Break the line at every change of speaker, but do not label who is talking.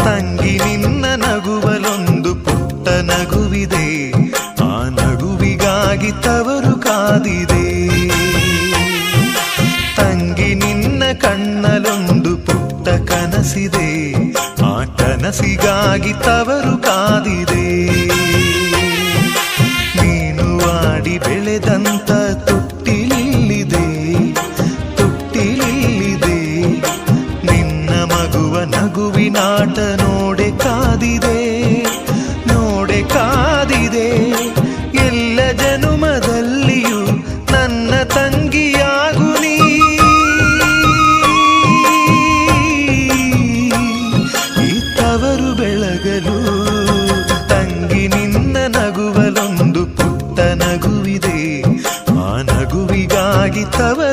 ತಂಗಿ ನಿನ್ನ ನಗುವಲೊಂದು ಪುಟ್ಟ ನಗುವಿದೆ, ಆ ನಗುವಿಗಾಗಿ ತವರು ಕಾದಿದೆ. ತಂಗಿ ನಿನ್ನ ಕಣ್ಣಲೊಂದು ಪುಟ್ಟ ಕನಸಿದೆ, ಆ ಕನಸಿಗಾಗಿ ತವರು ಕಾದಿದೆ. ನೀನು ಆಡಿ ಬೆಳೆದಂತ ತೊಟ್ಟಿಲಿಲ್ಲಿದೆ, ತೊಟ್ಟಿಲಿಲ್ಲಿದೆ. ನಿನ್ನ ಮಗುವ ನಗುವಿನಾಟ ನೋಡೆ ಕಾದಿದೆ, ನೋಡೆ ಕಾದಿದೆ. ಎಲ್ಲ ಜನುಮದಲ್ಲಿಯೂ ನನ್ನ ತಂಗಿಯಾಗು ನೀ. ಈ ತವರು ಬೆಳಗಲು ತಂಗಿ ನಿನ್ನ ನಗುವಲೊಂದು ಪುಟ್ಟ ನಗುವಿದೆ, ಆ ನಗುವಿಗಾಗಿ ತವರು